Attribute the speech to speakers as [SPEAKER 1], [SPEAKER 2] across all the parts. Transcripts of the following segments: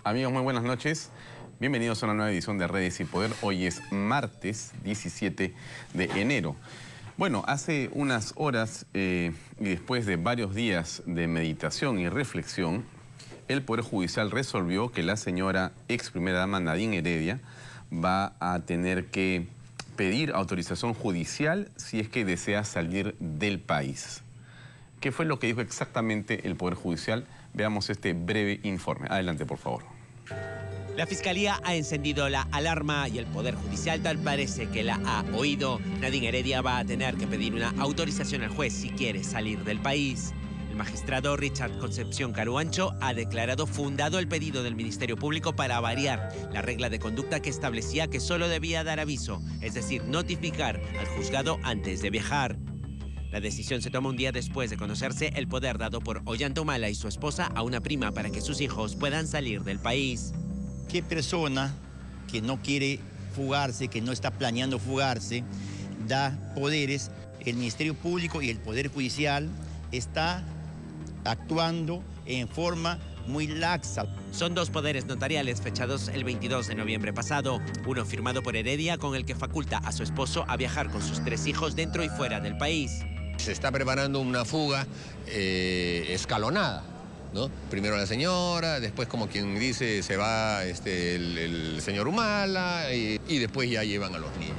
[SPEAKER 1] Amigos, muy buenas noches. Bienvenidos a una nueva edición de Redes y Poder. Hoy es martes 17 de enero. Bueno, hace unas horas y después de varios días de meditación y reflexión, el Poder Judicial resolvió que la señora ex primera dama Nadine Heredia va a tener que pedir autorización judicial si es que desea salir del país. ¿Qué fue lo que dijo exactamente el Poder Judicial? Veamos este breve informe. Adelante, por favor.
[SPEAKER 2] La Fiscalía ha encendido la alarma y el Poder Judicial tal parece que la ha oído. Nadine Heredia va a tener que pedir una autorización al juez si quiere salir del país. El magistrado Richard Concepción Caruancho ha declarado fundado el pedido del Ministerio Público para variar la regla de conducta que establecía que solo debía dar aviso, es decir, notificar al juzgado antes de viajar. La decisión se toma un día después de conocerse el poder dado por Ollanta Humala y su esposa a una prima para que sus hijos puedan salir del país.
[SPEAKER 3] ¿Qué persona que no quiere fugarse, que no está planeando fugarse, da poderes? El Ministerio Público y el Poder Judicial está actuando en forma muy laxa.
[SPEAKER 2] Son dos poderes notariales fechados el 22 de noviembre pasado. Uno firmado por Heredia con el que faculta a su esposo a viajar con sus 3 hijos dentro y fuera del país.
[SPEAKER 4] Se está preparando una fuga escalonada, ¿no? Primero la señora, después, como quien dice, se va el señor Humala y después ya llevan a los niños.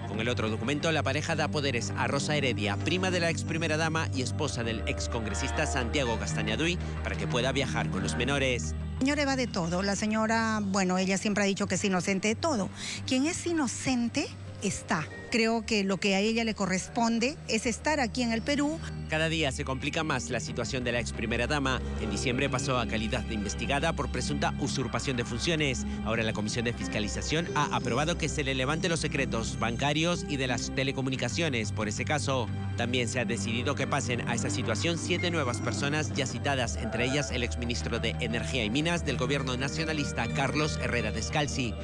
[SPEAKER 2] Con el otro documento, la pareja da poderes a Rosa Heredia, prima de la ex primera dama y esposa del ex congresista Santiago Castañaduy, para que pueda viajar con los menores.
[SPEAKER 5] La señora va de todo. La señora, bueno, ella siempre ha dicho que es inocente de todo. Quien es inocente está. Creo que lo que a ella le corresponde es estar aquí en el Perú.
[SPEAKER 2] Cada día se complica más la situación de la ex primera dama. En diciembre pasó a calidad de investigada por presunta usurpación de funciones. Ahora la Comisión de Fiscalización ha aprobado que se le levante los secretos bancarios y de las telecomunicaciones por ese caso. También se ha decidido que pasen a esa situación 7 nuevas personas ya citadas, entre ellas el exministro de Energía y Minas del gobierno nacionalista Carlos Herrera Descalzi.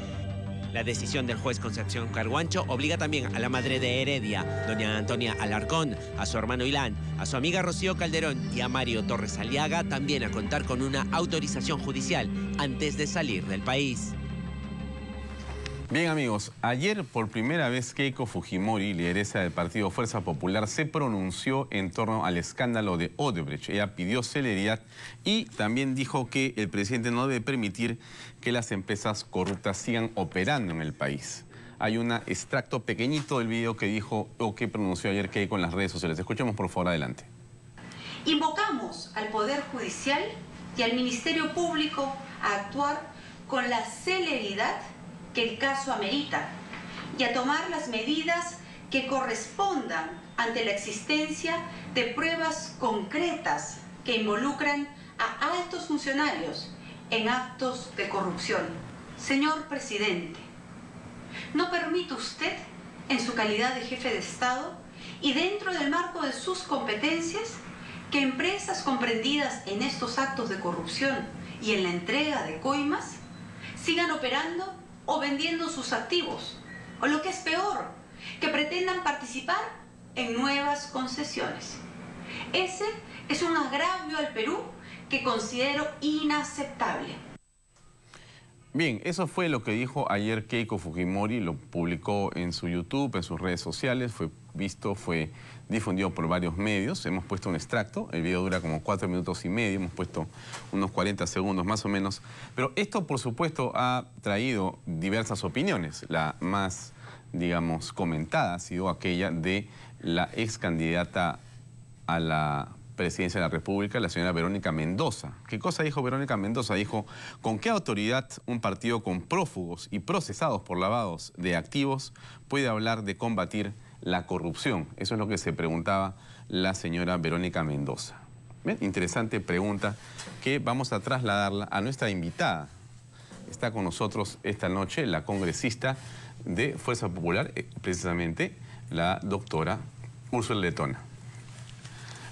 [SPEAKER 2] La decisión del juez Concepción Caruancho obliga también a la madre de Heredia, doña Antonia Alarcón, a su hermano Ilán, a su amiga Rocío Calderón y a Mario Torres Aliaga también a contar con una autorización judicial antes de salir del país.
[SPEAKER 1] Bien, amigos, ayer por primera vez Keiko Fujimori, lideresa del partido Fuerza Popular, se pronunció en torno al escándalo de Odebrecht. Ella pidió celeridad y también dijo que el presidente no debe permitir que las empresas corruptas sigan operando en el país. Hay un extracto pequeñito del video que dijo o que pronunció ayer Keiko en las redes sociales. Escuchemos por favor, adelante.
[SPEAKER 6] Invocamos al Poder Judicial y al Ministerio Público a actuar con la celeridad que el caso amerita y a tomar las medidas que correspondan ante la existencia de pruebas concretas que involucran a altos funcionarios en actos de corrupción. Señor presidente, ¿no permite usted, en su calidad de jefe de Estado y dentro del marco de sus competencias, que empresas comprendidas en estos actos de corrupción y en la entrega de coimas sigan operando o vendiendo sus activos, o lo que es peor, que pretendan participar en nuevas concesiones? Ese es un agravio al Perú que considero inaceptable.
[SPEAKER 1] Bien, eso fue lo que dijo ayer Keiko Fujimori, lo publicó en su YouTube, en sus redes sociales, fue visto, fue difundido por varios medios. Hemos puesto un extracto, el video dura como 4 minutos y medio, hemos puesto unos 40 segundos más o menos. Pero esto, por supuesto, ha traído diversas opiniones. La más, digamos, comentada ha sido aquella de la ex candidata a la presidencia de la República, la señora Verónica Mendoza. ¿Qué cosa dijo Verónica Mendoza? Dijo, ¿con qué autoridad un partido con prófugos y procesados por lavados de activos puede hablar de combatir la corrupción? Eso es lo que se preguntaba la señora Verónica Mendoza. ¿Ven? Interesante pregunta que vamos a trasladarla a nuestra invitada. Está con nosotros esta noche la congresista de Fuerza Popular, precisamente la doctora Úrsula Letona.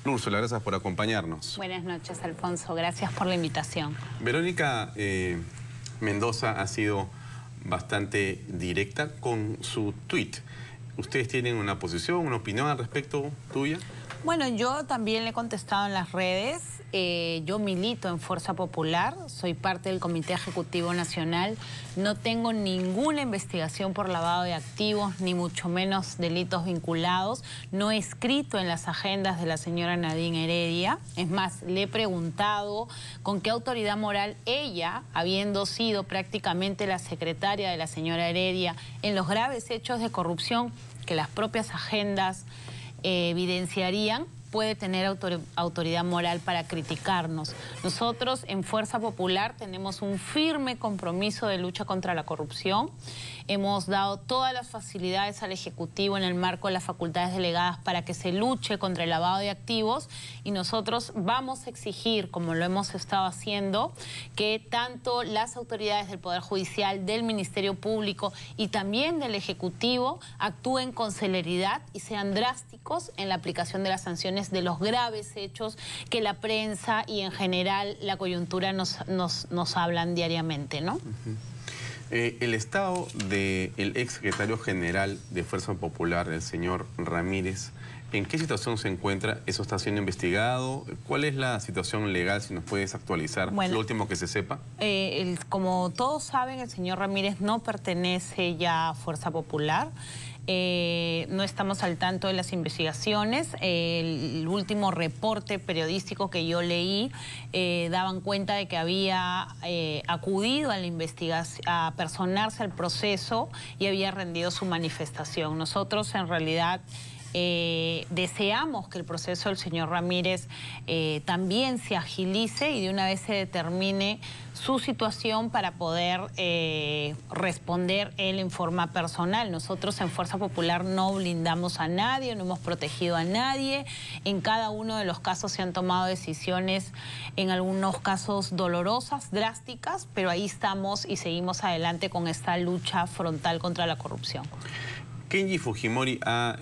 [SPEAKER 1] Úrsula, gracias por acompañarnos.
[SPEAKER 7] Buenas noches, Alfonso. Gracias por la invitación.
[SPEAKER 1] Verónica Mendoza ha sido bastante directa con su tuit. ¿Ustedes tienen una posición, una opinión al respecto tuya?
[SPEAKER 7] Bueno, yo también le he contestado en las redes. yo milito en Fuerza Popular, soy parte del Comité Ejecutivo Nacional, no tengo ninguna investigación por lavado de activos, ni mucho menos delitos vinculados, no he escrito en las agendas de la señora Nadine Heredia, es más, le he preguntado con qué autoridad moral ella, habiendo sido prácticamente la secretaria de la señora Heredia en los graves hechos de corrupción que las propias agendas evidenciarían, puede tener autoridad moral para criticarnos. Nosotros en Fuerza Popular tenemos un firme compromiso de lucha contra la corrupción. Hemos dado todas las facilidades al Ejecutivo en el marco de las facultades delegadas para que se luche contra el lavado de activos y nosotros vamos a exigir, como lo hemos estado haciendo, que tanto las autoridades del Poder Judicial, del Ministerio Público y también del Ejecutivo actúen con celeridad y sean drásticos en la aplicación de las sanciones de los graves hechos que la prensa y en general la coyuntura nos hablan diariamente, ¿no?
[SPEAKER 1] El estado del ex secretario general de Fuerza Popular, el señor Ramírez, ¿en qué situación se encuentra? ¿Eso está siendo investigado? ¿Cuál es la situación legal, si nos puedes actualizar, lo último que se sepa?
[SPEAKER 7] Como todos saben, el señor Ramírez no pertenece ya a Fuerza Popular. No estamos al tanto de las investigaciones. El último reporte periodístico que yo leí daban cuenta de que había acudido a la investigación, a personarse al proceso y había rendido su manifestación. Nosotros en realidad deseamos que el proceso del señor Ramírez también se agilice y de una vez se determine su situación para poder responder él en forma personal. Nosotros en Fuerza Popular no blindamos a nadie, no hemos protegido a nadie. En cada uno de los casos se han tomado decisiones, en algunos casos dolorosas, drásticas, pero ahí estamos y seguimos adelante con esta lucha frontal contra la corrupción.
[SPEAKER 1] Kenji Fujimori ha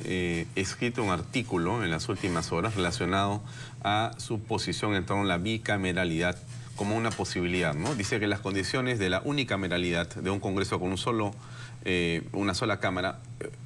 [SPEAKER 1] escrito un artículo en las últimas horas relacionado a su posición en torno a la bicameralidad como una posibilidad, ¿no? Dice que las condiciones de la unicameralidad de un Congreso con una sola Cámara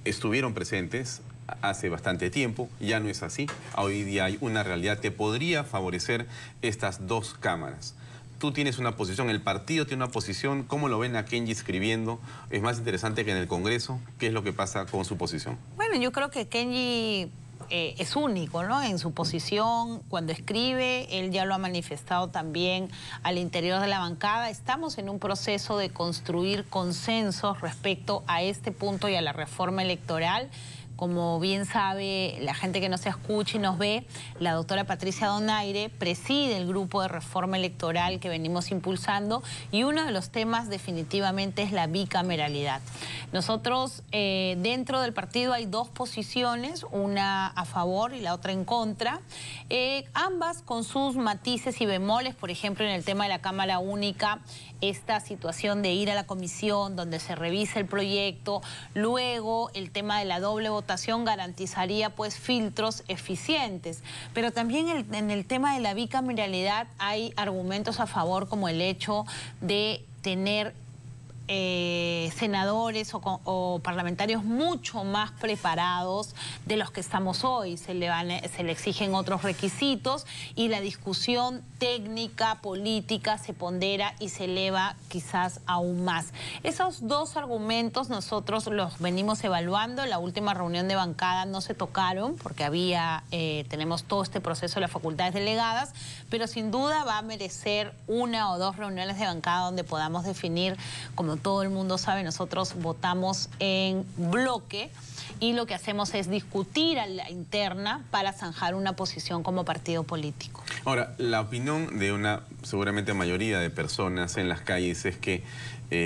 [SPEAKER 1] estuvieron presentes hace bastante tiempo, ya no es así. Hoy día hay una realidad que podría favorecer estas dos cámaras. Tú tienes una posición, el partido tiene una posición. ¿Cómo lo ven a Kenji escribiendo? ¿Es más interesante que en el Congreso? ¿Qué es lo que pasa con su posición?
[SPEAKER 7] Bueno, yo creo que Kenji es único, ¿no? En su posición, cuando escribe, él ya lo ha manifestado también al interior de la bancada. Estamos en un proceso de construir consensos respecto a este punto y a la reforma electoral. Como bien sabe la gente que nos escucha y nos ve, la doctora Patricia Donaire preside el grupo de reforma electoral que venimos impulsando y uno de los temas definitivamente es la bicameralidad. Nosotros dentro del partido hay dos posiciones, una a favor y la otra en contra, ambas con sus matices y bemoles. Por ejemplo, en el tema de la Cámara Única, esta situación de ir a la comisión donde se revisa el proyecto, luego el tema de la doble votación garantizaría pues filtros eficientes, pero también en el tema de la bicameralidad hay argumentos a favor, como el hecho de tener senadores o parlamentarios mucho más preparados de los que estamos hoy. Se le exigen otros requisitos y la discusión técnica, política se pondera y se eleva quizás aún más. Esos dos argumentos nosotros los venimos evaluando. En la última reunión de bancada no se tocaron porque tenemos todo este proceso de las facultades delegadas, pero sin duda va a merecer una o dos reuniones de bancada donde podamos definir, como todo el mundo sabe, nosotros votamos en bloque y lo que hacemos es discutir a la interna para zanjar una posición como partido político.
[SPEAKER 1] Ahora, la opinión de una seguramente mayoría de personas en las calles es que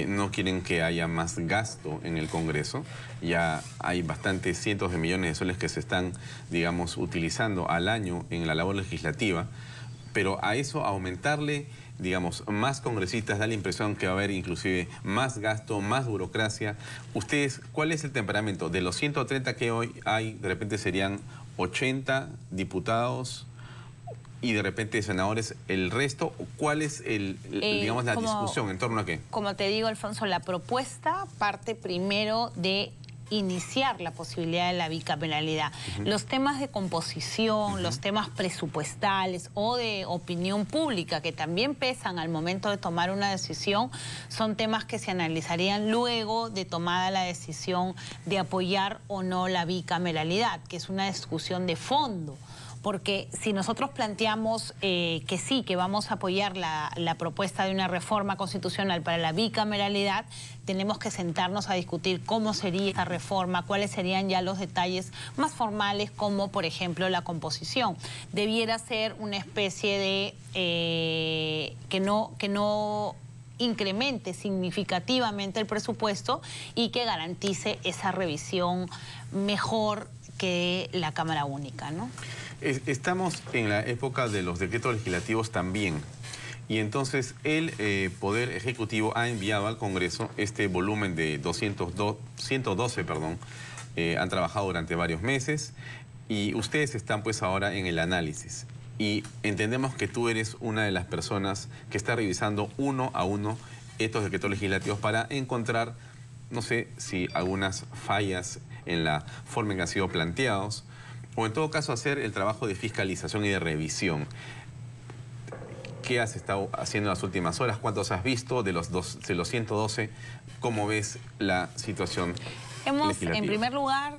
[SPEAKER 1] no quieren que haya más gasto en el Congreso. Ya hay bastantes cientos de millones de soles que se están, digamos, utilizando al año en la labor legislativa, pero a eso aumentarle, digamos, más congresistas, da la impresión que va a haber inclusive más gasto, más burocracia. Ustedes, ¿cuál es el temperamento? De los 130 que hoy hay, de repente serían 80 diputados y de repente senadores, el resto. ¿Cuál es digamos, la discusión en torno a qué?
[SPEAKER 7] Como te digo, Alfonso, la propuesta parte primero de iniciar la posibilidad de la bicameralidad. Los temas de composición, los temas presupuestales o de opinión pública, que también pesan al momento de tomar una decisión, son temas que se analizarían luego de tomada la decisión de apoyar o no la bicameralidad, que es una discusión de fondo. Porque si nosotros planteamos que sí, que vamos a apoyar la propuesta de una reforma constitucional para la bicameralidad, tenemos que sentarnos a discutir cómo sería esta reforma, cuáles serían ya los detalles más formales, como por ejemplo la composición. Debiera ser una especie de que no incremente significativamente el presupuesto y que garantice esa revisión mejor que la Cámara Única, ¿no?
[SPEAKER 1] Estamos en la época de los decretos legislativos también. Y entonces el Poder Ejecutivo ha enviado al Congreso este volumen de 112, han trabajado durante varios meses y ustedes están pues ahora en el análisis. Y entendemos que tú eres una de las personas que está revisando uno a uno estos decretos legislativos para encontrar, no sé si algunas fallas en la forma en que han sido planteados, o en todo caso hacer el trabajo de fiscalización y de revisión. ¿Qué has estado haciendo en las últimas horas? ¿Cuántos has visto de los 112? ¿Cómo ves la situación legislativa?
[SPEAKER 7] En primer lugar,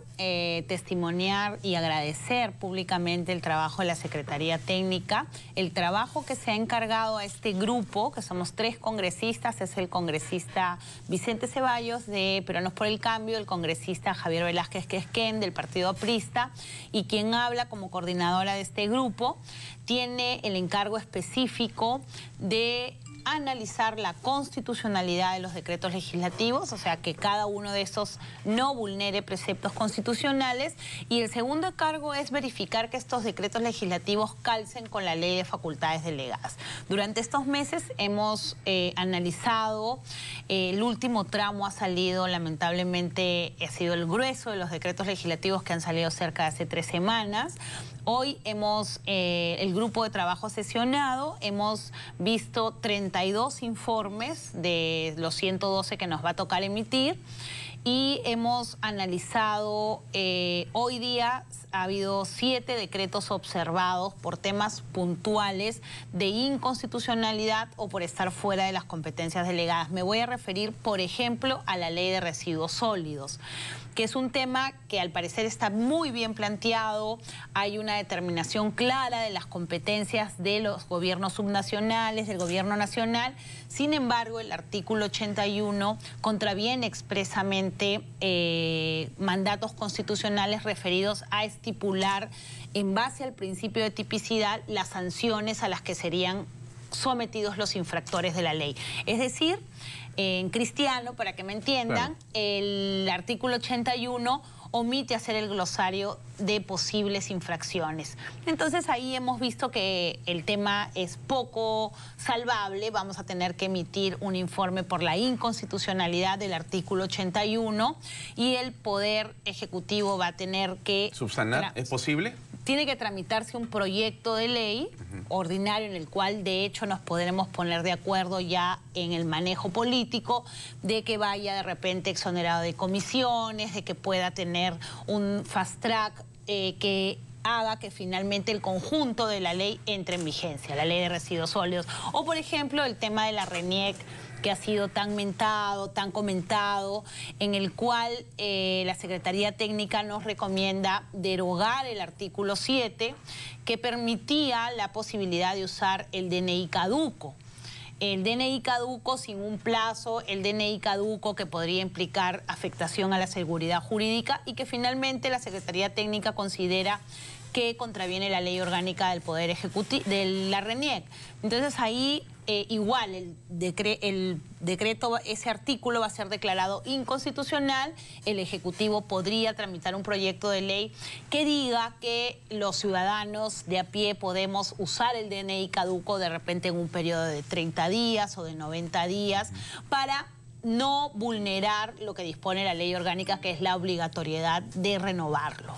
[SPEAKER 7] testimoniar y agradecer públicamente el trabajo de la Secretaría Técnica, el trabajo que se ha encargado a este grupo, que somos 3 congresistas, es el congresista Vicente Ceballos de Peruanos por el Cambio, el congresista Javier Velázquez Quesquén del Partido Aprista, y quien habla como coordinadora de este grupo, tiene el encargo específico de analizar la constitucionalidad de los decretos legislativos, o sea, que cada uno de esos no vulnere preceptos constitucionales, y el segundo encargo es verificar que estos decretos legislativos calcen con la Ley de Facultades Delegadas. Durante estos meses hemos analizado, el último tramo ha salido, lamentablemente, ha sido el grueso de los decretos legislativos que han salido cerca de hace 3 semanas. Hoy el grupo de trabajo sesionado, hemos visto 32 informes de los 112 que nos va a tocar emitir y hemos analizado, hoy día ha habido 7 decretos observados por temas puntuales de inconstitucionalidad o por estar fuera de las competencias delegadas. Me voy a referir, por ejemplo, a la Ley de Residuos Sólidos, que es un tema que al parecer está muy bien planteado. Hay una determinación clara de las competencias de los gobiernos subnacionales, del gobierno nacional. Sin embargo, el artículo 81 contraviene expresamente mandatos constitucionales referidos a estipular, en base al principio de tipicidad, las sanciones a las que serían sometidos los infractores de la ley. Es decir, en cristiano, para que me entiendan, claro, el artículo 81 omite hacer el glosario de posibles infracciones. Entonces ahí hemos visto que el tema es poco salvable. Vamos a tener que emitir un informe por la inconstitucionalidad del artículo 81 y el Poder Ejecutivo va a tener que...
[SPEAKER 1] ¿Subsanar? ¿Es posible?
[SPEAKER 7] Tiene que tramitarse un proyecto de ley ordinario en el cual de hecho nos podremos poner de acuerdo ya en el manejo político, de que vaya de repente exonerado de comisiones, de que pueda tener un fast track que haga que finalmente el conjunto de la ley entre en vigencia, la Ley de Residuos Sólidos. O por ejemplo el tema de la RENIEC, que ha sido tan mentado, tan comentado, en el cual la Secretaría Técnica nos recomienda derogar el artículo 7, que permitía la posibilidad de usar el DNI caduco. El DNI caduco sin un plazo, el DNI caduco que podría implicar afectación a la seguridad jurídica y que finalmente la Secretaría Técnica considera que contraviene la ley orgánica del Poder Ejecutivo, de la RENIEC. Entonces ahí igual el decreto, ese artículo va a ser declarado inconstitucional. El Ejecutivo podría tramitar un proyecto de ley que diga que los ciudadanos de a pie podemos usar el DNI caduco de repente en un periodo de 30 días o de 90 días para no vulnerar lo que dispone la ley orgánica, que es la obligatoriedad de renovarlo.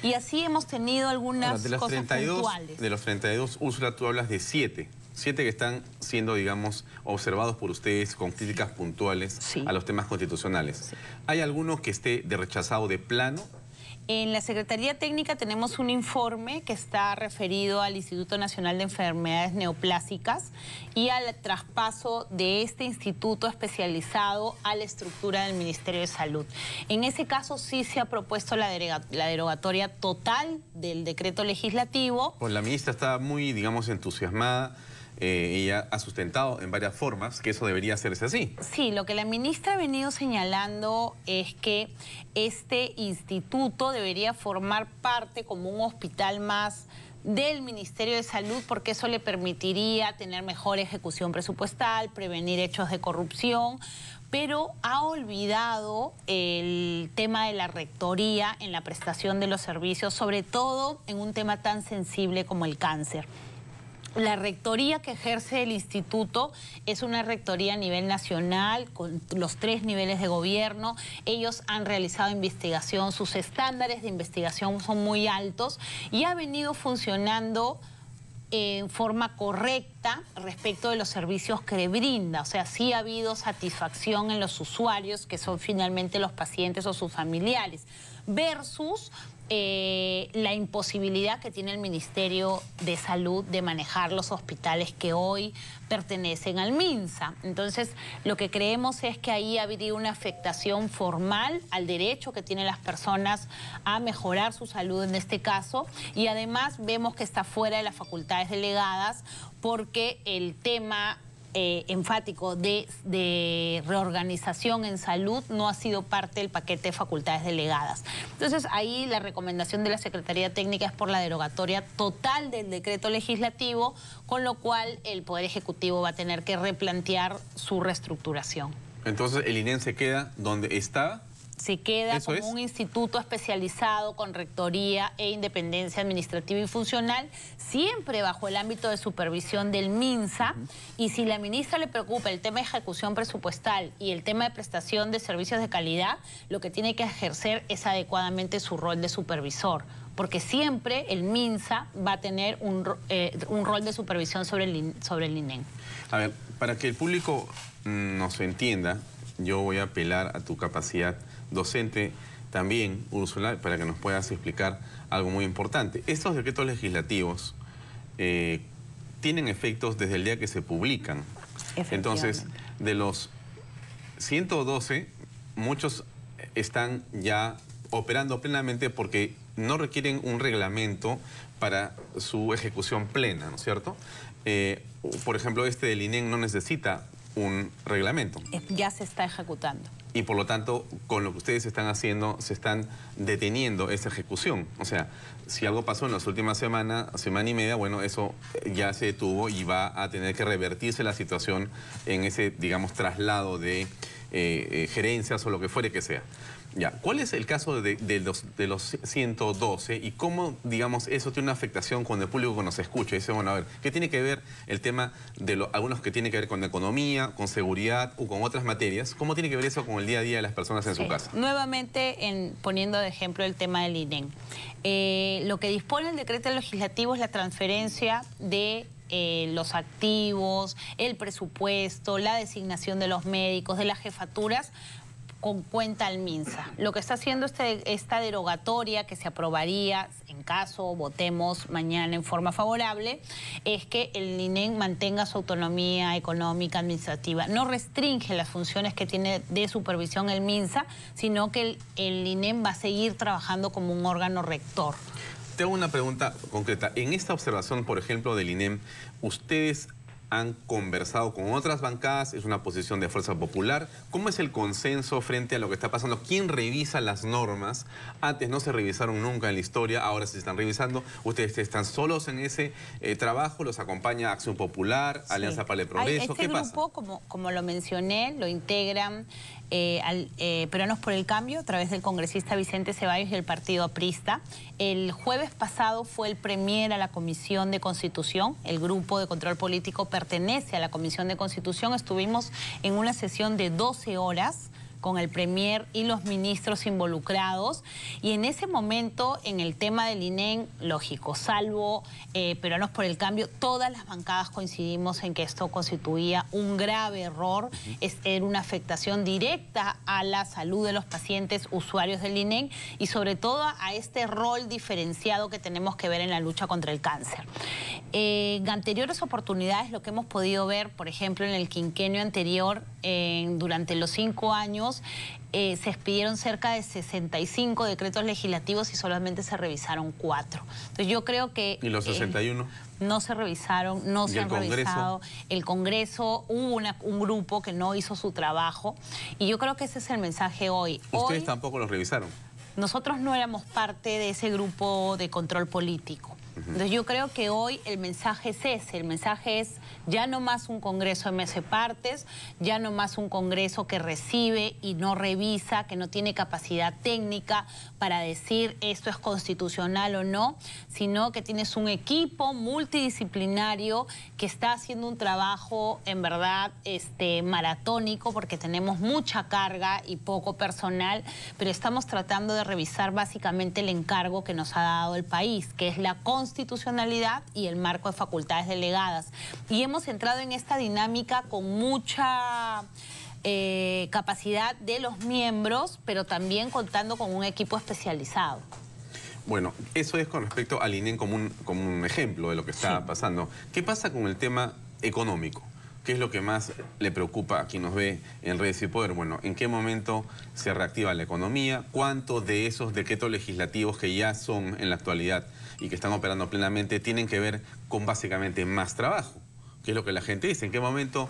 [SPEAKER 7] Y así hemos tenido algunas cosas puntuales.
[SPEAKER 1] De los 32, Úrsula, tú hablas de 7. 7 que están siendo, digamos, observados por ustedes con críticas puntuales a los temas constitucionales.
[SPEAKER 7] Sí.
[SPEAKER 1] ¿Hay alguno que esté rechazado de plano?
[SPEAKER 7] En la Secretaría Técnica tenemos un informe que está referido al Instituto Nacional de Enfermedades Neoplásicas y al traspaso de este instituto especializado a la estructura del Ministerio de Salud. En ese caso sí se ha propuesto la derogatoria total del decreto legislativo.
[SPEAKER 1] Pues la ministra está muy, digamos, entusiasmada. Ella ha sustentado en varias formas que eso debería hacerse así.
[SPEAKER 7] Sí, lo que la ministra ha venido señalando es que este instituto debería formar parte como un hospital más del Ministerio de Salud, porque eso le permitiría tener mejor ejecución presupuestal, prevenir hechos de corrupción, pero ha olvidado el tema de la rectoría en la prestación de los servicios, sobre todo en un tema tan sensible como el cáncer. La rectoría que ejerce el instituto es una rectoría a nivel nacional, con los 3 niveles de gobierno. Ellos han realizado investigación, sus estándares de investigación son muy altos y ha venido funcionando en forma correcta respecto de los servicios que brinda. O sea, sí ha habido satisfacción en los usuarios, que son finalmente los pacientes o sus familiares, versus la imposibilidad que tiene el Ministerio de Salud de manejar los hospitales que hoy pertenecen al MINSA. Entonces, lo que creemos es que ahí habría una afectación formal al derecho que tienen las personas a mejorar su salud en este caso, y además vemos que está fuera de las facultades delegadas porque el tema enfático de reorganización en salud no ha sido parte del paquete de facultades delegadas. Entonces, ahí la recomendación de la Secretaría Técnica es por la derogatoria total del decreto legislativo, con lo cual el Poder Ejecutivo va a tener que replantear su reestructuración.
[SPEAKER 1] Entonces, ¿el INEM se queda donde está?
[SPEAKER 7] Se queda como un instituto especializado con rectoría e independencia administrativa y funcional, siempre bajo el ámbito de supervisión del MINSA. Y si la ministra le preocupa el tema de ejecución presupuestal y el tema de prestación de servicios de calidad, lo que tiene que ejercer es adecuadamente su rol de supervisor, porque siempre el MINSA va a tener un rol de supervisión sobre el INEM.
[SPEAKER 1] A ver, para que el público nos entienda, yo voy a apelar a tu capacidad docente también, Úrsula, para que nos puedas explicar algo muy importante. Estos decretos legislativos tienen efectos desde el día que se publican. Entonces, de los 112, muchos están ya operando plenamente porque no requieren un reglamento para su ejecución plena, ¿no es cierto? Por ejemplo, este del INEM no necesita un reglamento.
[SPEAKER 7] Ya se está ejecutando.
[SPEAKER 1] Y por lo tanto, con lo que ustedes están haciendo, se están deteniendo esa ejecución. O sea, si algo pasó en las últimas semana y media, bueno, eso ya se detuvo y va a tener que revertirse la situación en ese, digamos, traslado de gerencias o lo que fuere que sea. Ya, ¿cuál es el caso de los 112 y cómo, digamos, eso tiene una afectación con el público que nos escucha? Dice, bueno, a ver, ¿qué tiene que ver el tema de algunos que tienen que ver con economía, con seguridad o con otras materias? ¿Cómo tiene que ver eso con el día a día de las personas en su casa?
[SPEAKER 7] Nuevamente, poniendo de ejemplo el tema del INEM. Lo que dispone el decreto legislativo es la transferencia de los activos, el presupuesto, la designación de los médicos, de las jefaturas, con cuenta al MINSA. Lo que está haciendo esta derogatoria, que se aprobaría en caso votemos mañana en forma favorable, es que el INEM mantenga su autonomía económica, administrativa. No restringe las funciones que tiene de supervisión el MINSA, sino que el INEM va a seguir trabajando como un órgano rector.
[SPEAKER 1] Te hago una pregunta concreta. En esta observación, por ejemplo, del INEM, ¿ustedes han conversado con otras bancadas? ¿Es una posición de Fuerza Popular? ¿Cómo es el consenso frente a lo que está pasando? ¿Quién revisa las normas? Antes no se revisaron nunca en la historia, ahora se están revisando. ¿Ustedes están solos en ese trabajo? ¿Los acompaña Acción Popular, Alianza para el Progreso?
[SPEAKER 7] ¿Qué pasa? Este grupo, como lo mencioné, lo integran Peruanos por el Cambio a través del congresista Vicente Ceballos y el partido aprista. El jueves pasado fue el premier a la Comisión de Constitución. El grupo de control político pertenece a la Comisión de Constitución. Estuvimos en una sesión de 12 horas con el Premier y los ministros involucrados. Y en ese momento, en el tema del INEN, lógico, salvo Peruanos por el Cambio, todas las bancadas coincidimos en que esto constituía un grave error, era una afectación directa a la salud de los pacientes usuarios del INEN y sobre todo a este rol diferenciado que tenemos que ver en la lucha contra el cáncer. En anteriores oportunidades, lo que hemos podido ver, por ejemplo, en el quinquenio anterior, durante los 5 años, se expidieron cerca de 65 decretos legislativos y solamente se revisaron 4. Entonces yo creo que...
[SPEAKER 1] ¿Y los 61?
[SPEAKER 7] No se revisaron, no se han revisado. El Congreso, hubo un grupo que no hizo su trabajo y yo creo que ese es el mensaje hoy.
[SPEAKER 1] ¿Ustedes tampoco los revisaron?
[SPEAKER 7] Nosotros no éramos parte de ese grupo de control político. Entonces yo creo que hoy el mensaje es ese, el mensaje es ya no más un Congreso MS Partes, ya no más un Congreso que recibe y no revisa, que no tiene capacidad técnica para decir esto es constitucional o no, sino que tienes un equipo multidisciplinario que está haciendo un trabajo en verdad maratónico porque tenemos mucha carga y poco personal, pero estamos tratando de revisar básicamente el encargo que nos ha dado el país, que es la constitucionalidad y el marco de facultades delegadas. Y hemos entrado en esta dinámica con mucha capacidad de los miembros, pero también contando con un equipo especializado.
[SPEAKER 1] Bueno, eso es con respecto al INEN como un ejemplo de lo que está pasando. ¿Qué pasa con el tema económico? ¿Qué es lo que más le preocupa a quien nos ve en Redes y Poder? Bueno, ¿en qué momento se reactiva la economía? ¿Cuántos de esos decretos legislativos que ya son en la actualidad y que están operando plenamente tienen que ver con básicamente más trabajo? ¿Qué es lo que la gente dice? ¿En qué momento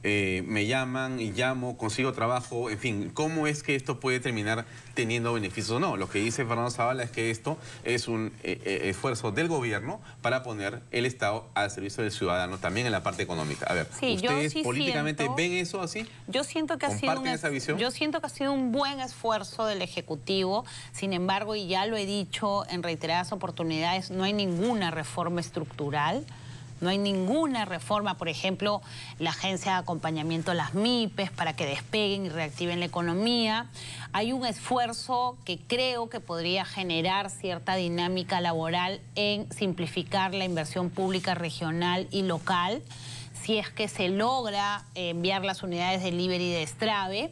[SPEAKER 1] me llaman y llamo, consigo trabajo? En fin, ¿cómo es que esto puede terminar teniendo beneficios o no? Lo que dice Fernando Zavala es que esto es un esfuerzo del gobierno para poner el Estado al servicio del ciudadano, también en la parte económica. A ver, ¿ustedes políticamente ven eso así?
[SPEAKER 7] Yo siento que
[SPEAKER 1] esa visión?
[SPEAKER 7] Yo siento que ha sido un buen esfuerzo del Ejecutivo. Sin embargo, y ya lo he dicho en reiteradas oportunidades, no hay ninguna reforma estructural. No hay ninguna reforma, por ejemplo, la agencia de acompañamiento a las MIPES para que despeguen y reactiven la economía. Hay un esfuerzo que creo que podría generar cierta dinámica laboral en simplificar la inversión pública regional y local, si es que se logra enviar las unidades de delivery de Estrave,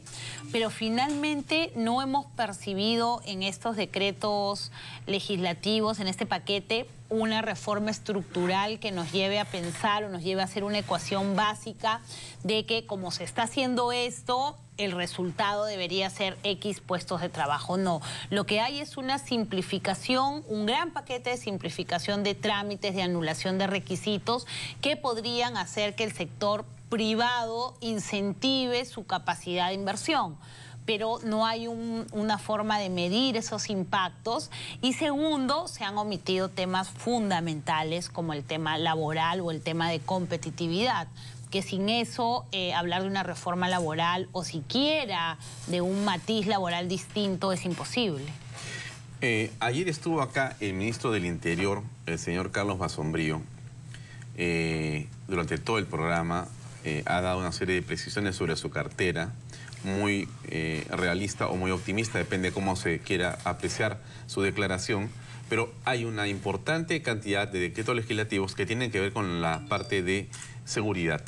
[SPEAKER 7] pero finalmente no hemos percibido en estos decretos legislativos, en este paquete, una reforma estructural que nos lleve a pensar o nos lleve a hacer una ecuación básica de que como se está haciendo esto, el resultado debería ser X puestos de trabajo. No, lo que hay es una simplificación, un gran paquete de simplificación de trámites, de anulación de requisitos que podrían hacer que el sector privado incentive su capacidad de inversión. Pero no hay una forma de medir esos impactos. Y segundo, se han omitido temas fundamentales como el tema laboral o el tema de competitividad, que sin eso hablar de una reforma laboral o siquiera de un matiz laboral distinto es imposible.
[SPEAKER 1] Ayer estuvo acá el ministro del Interior, el señor Carlos Basombrío. Durante todo el programa ha dado una serie de precisiones sobre su cartera, muy realista o muy optimista, depende de cómo se quiera apreciar su declaración, pero hay una importante cantidad de decretos legislativos que tienen que ver con la parte de seguridad.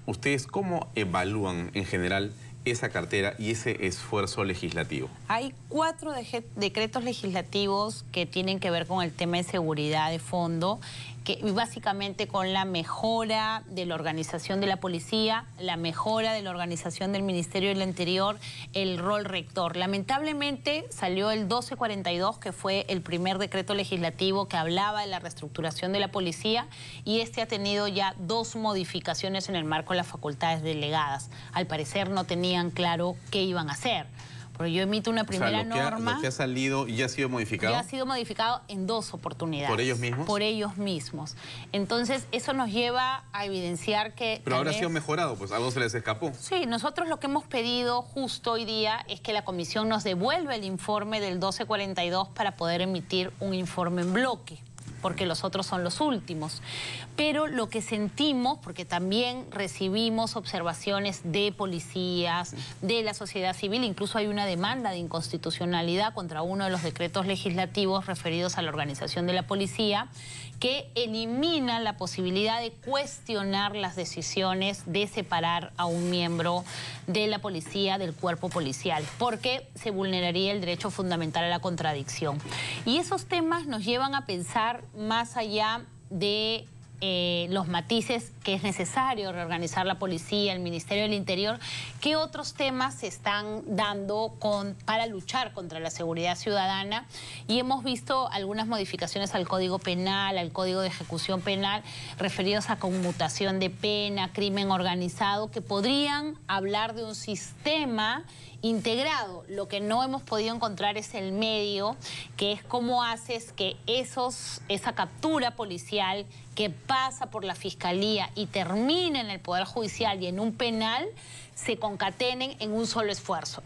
[SPEAKER 1] ¿Ustedes cómo evalúan en general esa cartera y ese esfuerzo legislativo?
[SPEAKER 7] Hay 4 decretos legislativos que tienen que ver con el tema de seguridad de fondo, que básicamente con la mejora de la organización de la policía, la mejora de la organización del Ministerio del Interior, el rol rector. Lamentablemente salió el 1242, que fue el primer decreto legislativo que hablaba de la reestructuración de la policía, y este ha tenido ya 2 modificaciones en el marco de las facultades delegadas. Al parecer no tenían claro qué iban a hacer. Pero yo emito una primera norma.
[SPEAKER 1] Lo que ha salido y ya ha sido modificado.
[SPEAKER 7] Ya ha sido modificado en 2 oportunidades.
[SPEAKER 1] ¿Por ellos mismos?
[SPEAKER 7] Por ellos mismos. Entonces, eso nos lleva a evidenciar que...
[SPEAKER 1] Pero habrá sido mejorado, pues algo se les escapó.
[SPEAKER 7] Sí, nosotros lo que hemos pedido justo hoy día es que la comisión nos devuelva el informe del 1242 para poder emitir un informe en bloque. porque los otros son los últimos. Pero lo que sentimos, porque también recibimos observaciones de policías, de la sociedad civil, incluso hay una demanda de inconstitucionalidad contra uno de los decretos legislativos referidos a la organización de la policía, que elimina la posibilidad de cuestionar las decisiones de separar a un miembro de la policía del cuerpo policial, porque se vulneraría el derecho fundamental a la contradicción. Y esos temas nos llevan a pensar más allá de los matices que es necesario reorganizar la policía, el Ministerio del Interior, ¿qué otros temas se están dando para luchar contra la seguridad ciudadana? Y hemos visto algunas modificaciones al Código Penal, al Código de Ejecución Penal, referidos a conmutación de pena, crimen organizado, que podrían hablar de un sistema integrado. Lo que no hemos podido encontrar es el medio, que es cómo haces que esa captura policial que pasa por la Fiscalía y termina en el Poder Judicial y en un penal, se concatenen en un solo esfuerzo.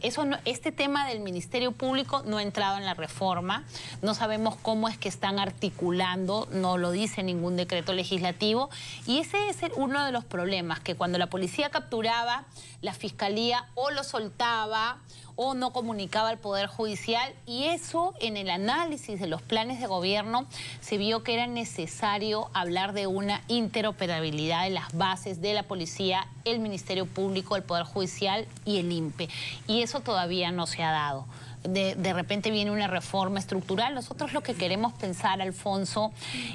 [SPEAKER 7] Este tema del Ministerio Público no ha entrado en la reforma, no sabemos cómo es que están articulando, no lo dice ningún decreto legislativo, y ese es uno de los problemas, que cuando la policía capturaba, la Fiscalía o lo soltaba o no comunicaba al Poder Judicial, y eso en el análisis de los planes de gobierno se vio que era necesario hablar de una interoperabilidad de las bases de la policía, el Ministerio Público, el Poder Judicial y el INPE, y eso todavía no se ha dado. De repente viene una reforma estructural. Nosotros lo que queremos pensar, Alfonso,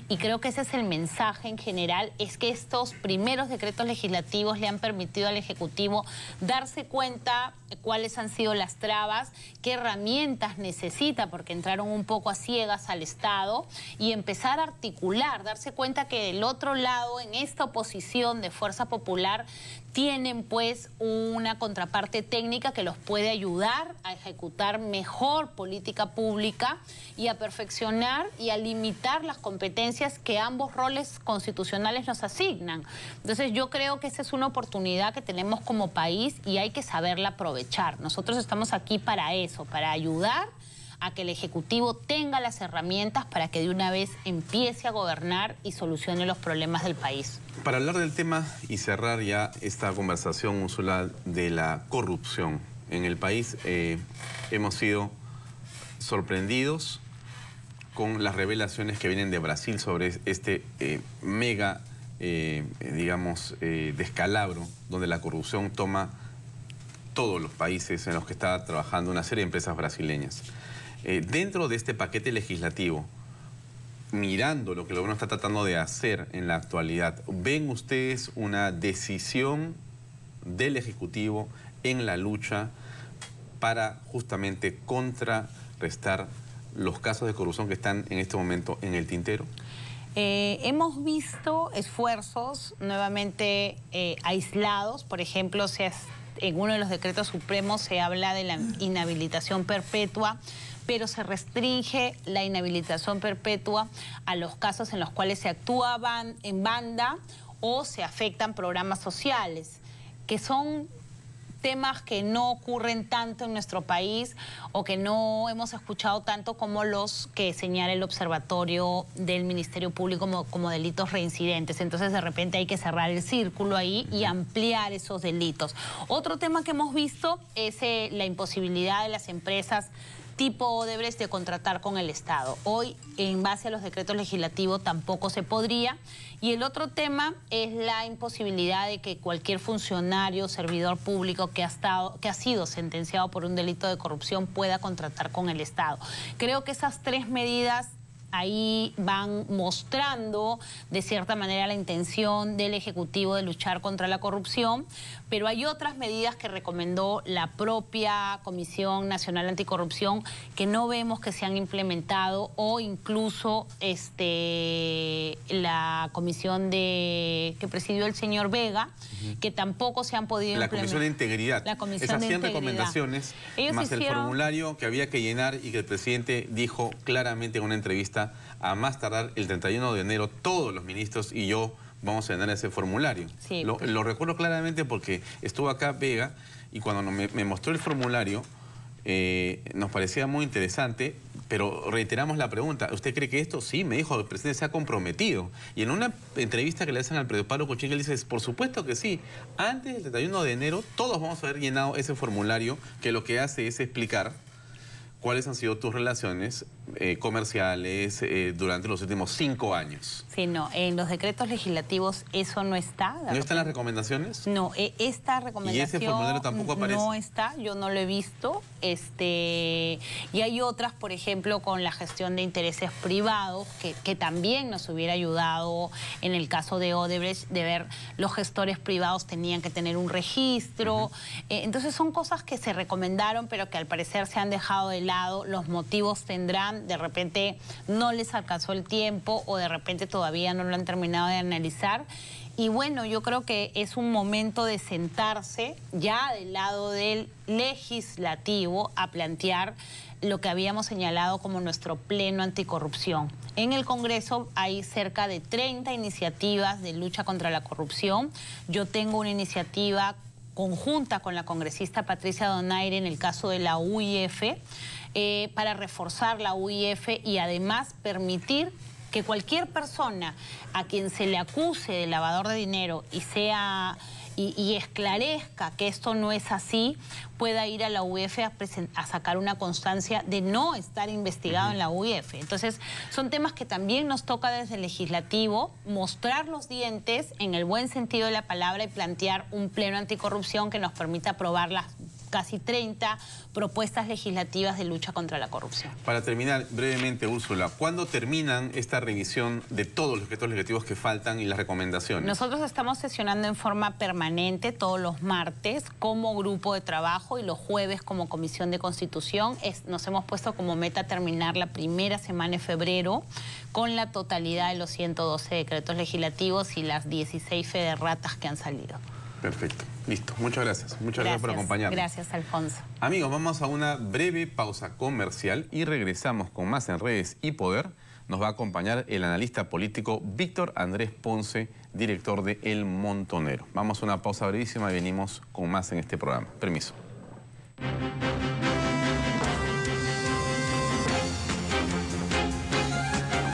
[SPEAKER 7] y creo que ese es el mensaje en general, es que estos primeros decretos legislativos le han permitido al Ejecutivo darse cuenta cuáles han sido las trabas, qué herramientas necesita, porque entraron un poco a ciegas al Estado, y empezar a articular, darse cuenta que del otro lado, en esta oposición de Fuerza Popular, tienen pues una contraparte técnica que los puede ayudar a ejecutar mejor política pública y a perfeccionar y a limitar las competencias que ambos roles constitucionales nos asignan. Entonces yo creo que esa es una oportunidad que tenemos como país y hay que saberla aprovechar. Nosotros estamos aquí para eso, para ayudar a que el Ejecutivo tenga las herramientas para que de una vez empiece a gobernar y solucione los problemas del país.
[SPEAKER 1] Para hablar del tema y cerrar ya esta conversación, Úrsula, de la corrupción en el país, hemos sido sorprendidos con las revelaciones que vienen de Brasil sobre este mega, descalabro, donde la corrupción toma todos los países en los que está trabajando una serie de empresas brasileñas. Dentro de este paquete legislativo, mirando lo que el gobierno está tratando de hacer en la actualidad, ¿ven ustedes una decisión del Ejecutivo en la lucha para justamente contrarrestar los casos de corrupción que están en este momento en el tintero?
[SPEAKER 7] Hemos visto esfuerzos nuevamente aislados. Por ejemplo, en uno de los decretos supremos se habla de la inhabilitación perpetua, pero se restringe la inhabilitación perpetua a los casos en los cuales se actúa en banda o se afectan programas sociales, que son temas que no ocurren tanto en nuestro país o que no hemos escuchado tanto como los que señala el Observatorio del Ministerio Público como delitos reincidentes. Entonces, de repente hay que cerrar el círculo ahí y ampliar esos delitos. Otro tema que hemos visto es la imposibilidad de las empresas tipo Odebrecht de contratar con el Estado. Hoy, en base a los decretos legislativos, tampoco se podría. Y el otro tema es la imposibilidad de que cualquier funcionario, servidor público que ha sido sentenciado por un delito de corrupción pueda contratar con el Estado. Creo que esas tres medidas ahí van mostrando de cierta manera la intención del Ejecutivo de luchar contra la corrupción, pero hay otras medidas que recomendó la propia Comisión Nacional Anticorrupción que no vemos que se han implementado, o incluso la comisión que presidió el señor Vega, que tampoco se han podido implementar.
[SPEAKER 1] La Comisión de Integridad.
[SPEAKER 7] La Comisión
[SPEAKER 1] Esas
[SPEAKER 7] de
[SPEAKER 1] 100
[SPEAKER 7] Integridad.
[SPEAKER 1] recomendaciones, más el formulario que había que llenar y que el presidente dijo claramente en una entrevista: a más tardar el 31 de enero, todos los ministros y yo vamos a llenar ese formulario.
[SPEAKER 7] Sí,
[SPEAKER 1] lo recuerdo claramente porque estuvo acá Vega y cuando me mostró el formulario, nos parecía muy interesante, pero reiteramos la pregunta. ¿Usted cree que esto? Sí, me dijo, el presidente se ha comprometido. Y en una entrevista que le hacen al Pedro Pablo Kuczynski, él dice, por supuesto que sí. Antes del 31 de enero, todos vamos a haber llenado ese formulario que lo que hace es explicar cuáles han sido tus relaciones comerciales durante los últimos 5 años.
[SPEAKER 7] Sí, no, en los decretos legislativos eso no está.
[SPEAKER 1] ¿No están las recomendaciones?
[SPEAKER 7] No, esta recomendación
[SPEAKER 1] ¿Y ese formulario tampoco aparece?
[SPEAKER 7] No está, yo no lo he visto. Y hay otras, por ejemplo, con la gestión de intereses privados, que también nos hubiera ayudado en el caso de Odebrecht, de ver los gestores privados tenían que tener un registro. Entonces son cosas que se recomendaron, pero que al parecer se han dejado de lado. Los motivos tendrán, de repente no les alcanzó el tiempo o de repente todavía no lo han terminado de analizar. Y bueno, yo creo que es un momento de sentarse ya del lado del legislativo a plantear lo que habíamos señalado como nuestro pleno anticorrupción. En el Congreso hay cerca de 30 iniciativas de lucha contra la corrupción. Yo tengo una iniciativa conjunta con la congresista Patricia Donaire en el caso de la UIF, para reforzar la UIF y además permitir que cualquier persona a quien se le acuse de lavador de dinero y esclarezca que esto no es así, pueda ir a la UIF a sacar una constancia de no estar investigado en la UIF. Entonces, son temas que también nos toca desde el legislativo mostrar los dientes en el buen sentido de la palabra y plantear un pleno anticorrupción que nos permita aprobar las casi 30 propuestas legislativas de lucha contra la corrupción.
[SPEAKER 1] Para terminar, brevemente, Úrsula, ¿cuándo terminan esta revisión de todos los decretos legislativos que faltan y las recomendaciones?
[SPEAKER 7] Nosotros estamos sesionando en forma permanente todos los martes como grupo de trabajo y los jueves como Comisión de Constitución. Nos hemos puesto como meta terminar la primera semana de febrero con la totalidad de los 112 decretos legislativos y las 16 federratas que han salido.
[SPEAKER 1] Perfecto. Listo. Muchas gracias. Muchas gracias por acompañarnos.
[SPEAKER 7] Gracias, Alfonso.
[SPEAKER 1] Amigos, vamos a una breve pausa comercial y regresamos con más en Redes y Poder. Nos va a acompañar el analista político Víctor Andrés Ponce, director de El Montonero. Vamos a una pausa brevísima y venimos con más en este programa. Permiso.